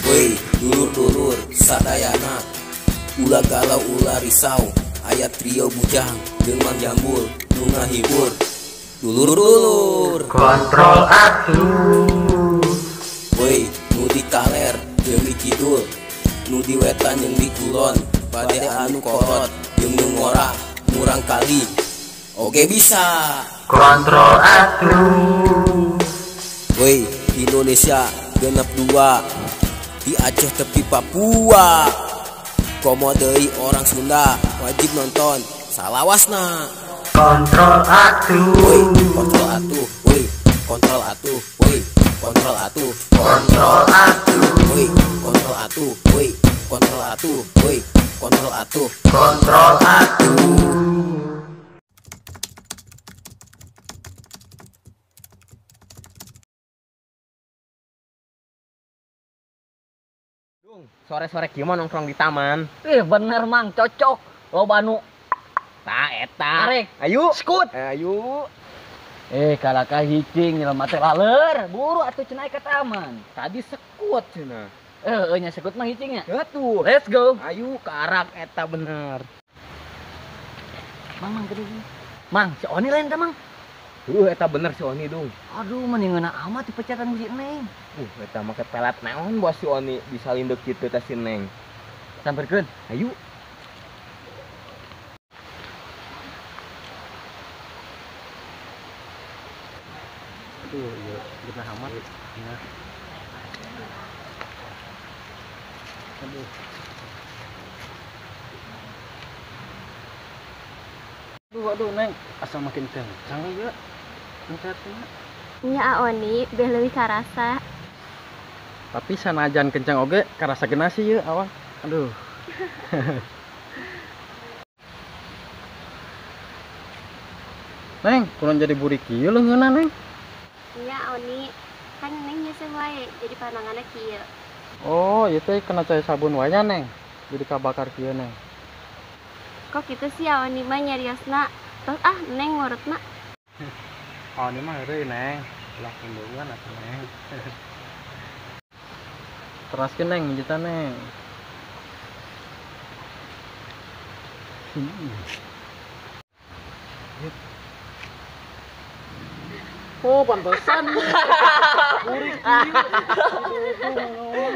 Woi, dulur-dulur sadayana, ulah galau ulah risau, ayat trio bujang dengan jambul nu ngahibur. Dulur-dulur kontrol atuh. woi, nu di kaler jeung di kidul, nu di wetan jeung di kulon, bade anu korot jeung nu ngorah murang kali oge bisa Kontrol atuh. woi. Indonesia genep 2 di Aceh tepi Papua, komo deui orang Sunda wajib nonton salawasna. Kontrol atuh. Woi, kontrol atuh, woi, kontrol atuh, woi, kontrol atuh, Kontrol atuh. woi, kontrol atuh, woi, kontrol atuh, woi, kontrol atuh. Kontrol atuh. Sore-sore kieu mah nongkrong di taman. Bener mang, cocok. Loba nu Tah eta. tarik. Ayo. Skut. Ayo. Kalaka hicing nyelema teh laler. Buru atuh cenah ke taman. Tadi sekut cenah. Nya sekut mah hicingnya. Ya tuh. Let's go. Ayo ke arak eta bener. Mang gede. Mang, si Oni lain teh mang. Eta bener si Oni dong. Aduh, mendingan amat dipecatan si Neng. Eta make pelat naon bos si Oni bisa linduk kitu teh si Neng. Samperkeun. Ayo. Aduh, iya, genah amat. Ya. Aduh. Aduh, Neng, asal makin kencang ya. Pencetnya. Nya Oni beh leuwih karasa. Tapi sanajan kencang oge karasa geuna sih yeuh awak. Aduh. Neng, kurang jadi burik kieu leungeunna, Neng. Nya Oni kan Neng nyesel wae jadi pananganna kieu. Oh, ieu teh kena cai sabun wae nya, Neng. Jadi kabakar kieu, Neng. Kok kitu sih Oni mah nyariosna. Terus Neng ngurutna. Oh, ini mah heureuy, Neng. Ulah kunduan atuh, Neng. Teraskeun, Neng, mijitan, Neng. Oh, pantesan. Burik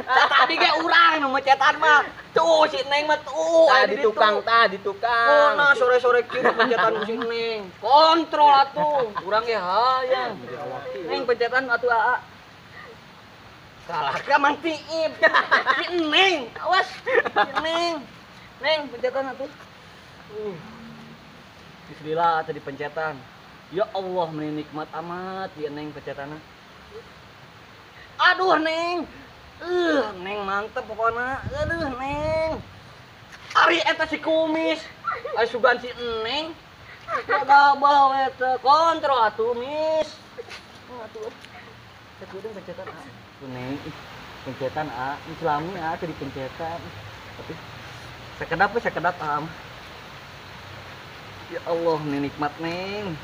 Tadi ge urang nu mecetan mah. Tuh si Neng mah tuh di tukang. Oh, nah sore-sore kieu pencetan ku si Neng. Kontrol atuh. Urang ge hayang. Neng pencetan atuh aa. Salah ka Mang Tiip. Si Neng, awas. Si Neng. Neng pencetan atuh. Bismillah tadi pencetan. Ya Allah, menikmat amat ya Neng pencetanna. Aduh Neng. Neng mantep pokoknya. Aduh Neng. Ari eta si kumis. Ari sugan si Neng. Gabah eta kontrol atuh Miss. Atuh. Kemudian pencetan A. Neng, pencetan A. Islami A tadi pencetan. Tapi sekedap am. Ya Allah, menikmat Neng.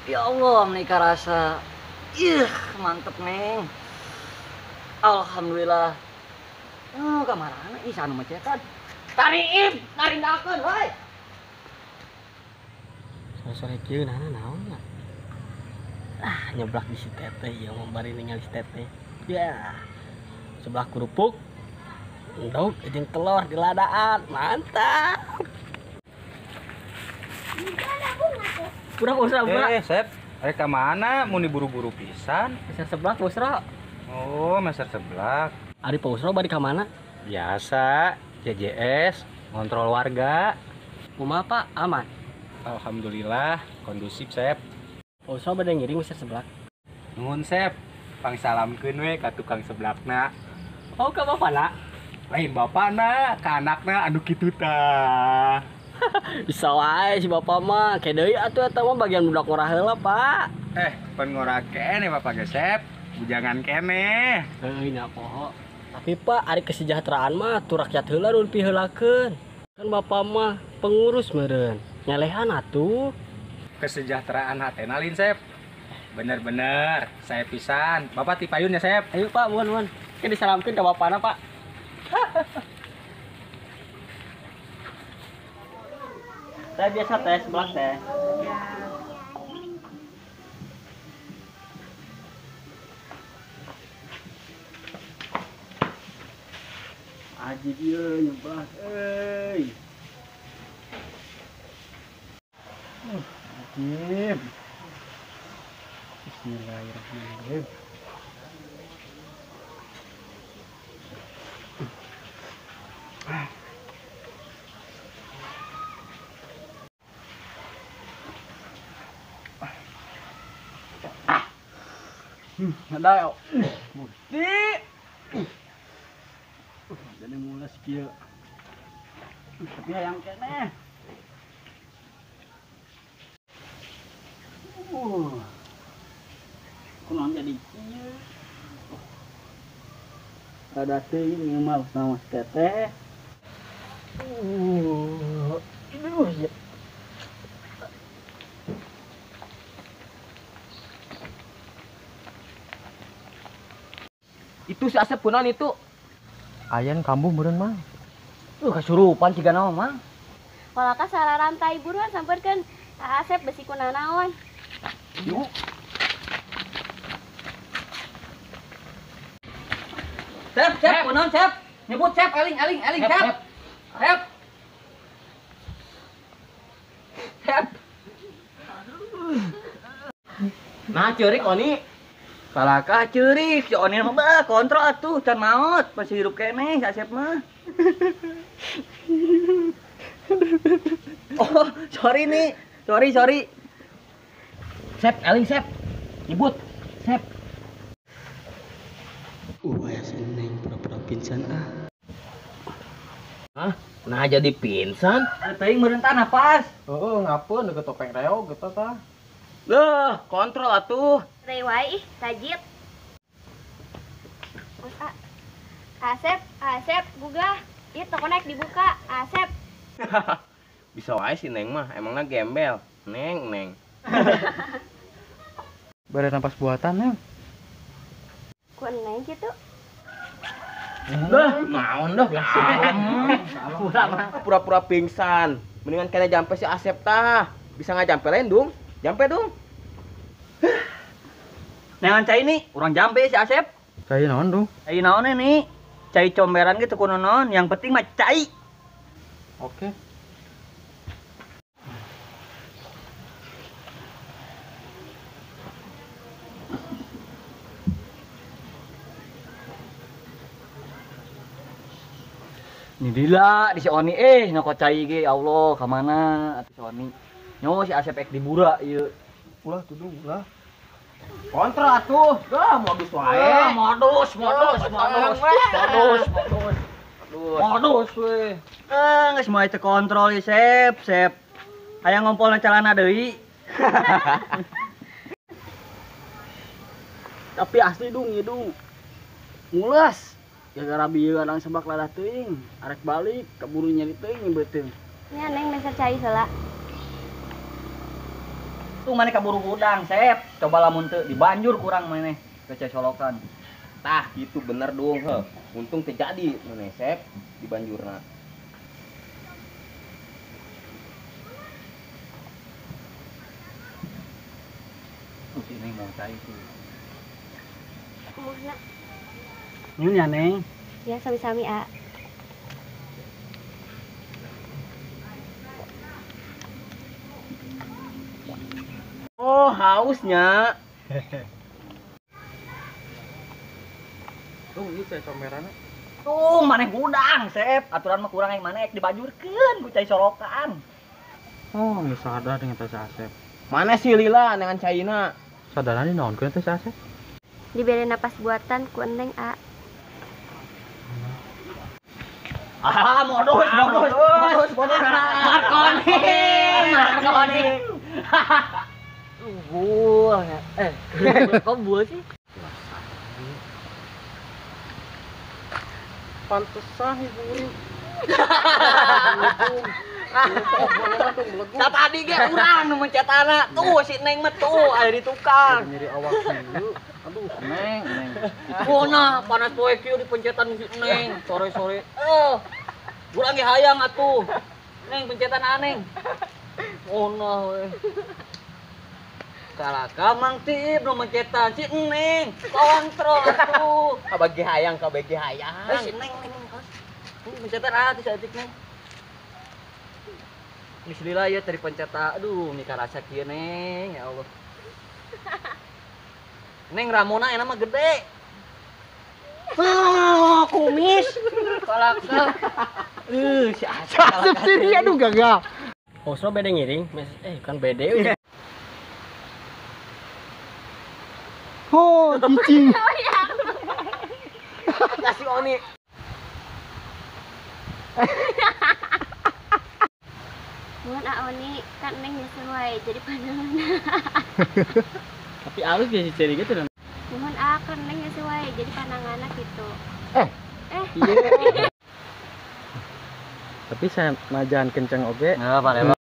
Ya Allah, menikah rasa. Mantep Neng. Alhamdulillah. Kamarana ih sanu mecetan. Tariip, narindakeun we. Sore-sore kieu naon? Nyeblak di si teteh ya membari ningali si teteh. Ya. Sebelah kerupuk. Endog jeung telur di ladaan. Mantap. Pura usah. Sep, rek ka mana? Mau buru-buru pisan? Meser seblak Pusro. Oh, meser seblak. Ari Pusro bari ka mana? Biasa, JJS, ngontrol warga. Kumaha Pak? Aman. Alhamdulillah, kondusif, Sep. Pusro bade ngiring meser seblak. Nuhun, Sep. Pangsalamkeun we ka tukang seblakna. Oh, ka bapana? Lain bapana, ka anakna anu kitu tah. Bisa wae si bapak mah. Kayak deui atuh eta mah bagian budak ngorah heula, Pak. Pen ngora kene Bapak ge, Sep. Bujangan kene. Nya poho. Tapi Pak, ari kesejahteraan mah tu rakyat heula nu piheulakeun. Kan bapak mah pengurus meureun. Nyalehan atuh. Kesejahteraan hatena lin, Sep. Bener-bener, saya pisan. Bapak tipayun ya, Sep. Ayo Pak, buan. Kayak disalamkeun ka bapana, Pak. Teh biasa teh sebelah teh. Aji dia nyembah, Ajib. Bismillahirrahmanirrahim. Ada yo. Bukti. Jadi mulas kieu. Tapi yang kene. Kunaon jadi kieu. Ada teuing minimal sama teteh. Ya. Itu si Asep punan itu. Ayan kambuh meureun, Mang. Kasurupan ciga naon, Mang. Kalau ka sararantai buruan sampeurkeun Kak Asep besi kunanaon. Yuk. Sep, punan Sep. Nyebut Sep, eling, Sep. Sep. Sep. Nah, ceurik Oni. Kalaka ceurik, si Oni mah bah kontrol atuh can maot, masih hidup keneh si Asep mah. Oh, sorry nih. Sorry. Sep, eling Sep. Nyebut. Sep. Aya seneng pura-pura pingsan ah. Hah? Nah jadi pingsan? Teuing meureun tah napas. Heeh, ngapain deket topeng reog gitu tah. Loh, kontrol atuh. Rewai ih, tajit. Bos Asep, gugah. Ieu toko naik dibuka, Asep. Bisa wae si Neng mah, emangnya gembel. Neng. Bare napas buatan, Neng. Ku neng gitu. Dah, naon dah. Pura-pura pingsan. Mendingan kena jampe si Asep tah. Bisa ngajampe dong. Jampe dong. Nengan cai ini, urang jampe si Asep. Cai naon dong? Cai naon nih? Cai comberan gitu kuno non. Yang penting mah cai. Oke. Ini dila di si Oni nyokot cai ge Allah ka mana atuh si Oni. Nyo si Asep ek dibura ieu. Ulah tuh dong, ulah. Kontrol atuh. Dah modus wae. Modus we. Geus moal teu kontrol ieu Sep. Aya ngompolna calana deui. Tapi asli dong, ya dong. Mulas. Gara-gara bieu kadang sebak ladah teuing, arek balik kaburu nyari teuing beuteung. Nya neng meser cai heula. Tuh maneh kaburu gudang, Sep. Coba lamun teu dibanjur kurang maneh ke colokan. Tah, gitu bener dong, heuh. Untung teu jadi maneh, Sep, dibanjurna. Tuh sini mau cai tuh. Muhna. Nyun ya, Neng. Ya sami-sami, A. Oh, hausnya. Tuh, ini cai comberan. Tuh, maneh gudang, Sep. Aturan mah kurang yang maneh ek dibanjurkeun ku cai solokan. Oh, geus sadar dengan teh Asep. Maneh si Lila dengan caina. Sadaran di naon teh Asep? Diberi napas buatan ku neng, A. Ah, modus. Marconi. Buah. Kok buah sih? Pantesan ibu ini. Nah tadi ge urang nu mencetana. Tuh si Neng mah tuh aya di tukang. Nyeri awak dulu. Aduh, Neng. Oh nah, panas poe kieu dipencetan si Neng sore-sore. Urang ge hayang atuh. Neng pencetan aneh. Oh nah we. Kalaka Mang Tip nu mencetan si Neng. Kontrol atuh. Kabagi hayang. Si Neng. Ini pencetan atuh saeutik Neng. Bismillah ya dari pencetak. Aduh, mika rasa kieu Neng, ya Allah. Neng ramona enak mah gede. Kumis. Kalaka. Si Asep Sendiri aduh gagah. Osro bede ngiring, kan bede we. Oh, cicing. kasih Oni. Mohon Oni, kan Neng nyusun wae jadi pandangan. Tapi alus biasa ceri gitu dong. Mohon kan Neng nyusun wae jadi pandangan gitu. Iya. Tapi saya majan kenceng oge. Enggak apa lewat.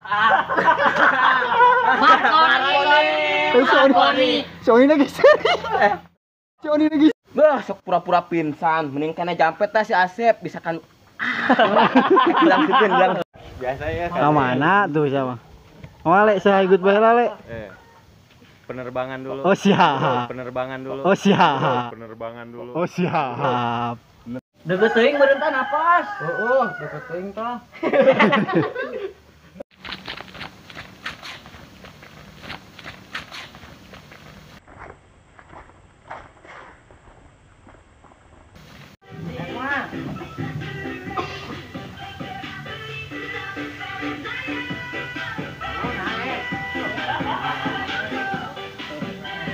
Soalnya lagi seri. Soalnya lagi. Bah, sok pura-pura pingsan. Mending kena jampet lah si Asep. Bisa kan. Bilang sipin, bilang. Biasa ya. Mana tuh sama? Lek saya ikut bae Lek. Penerbangan dulu. Oh siap. Penerbangan dulu. Oh siap. Penerbangan dulu. Oh siap. Deket teuing beureun tah napas. Deket teuing tah.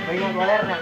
Pengen walerna.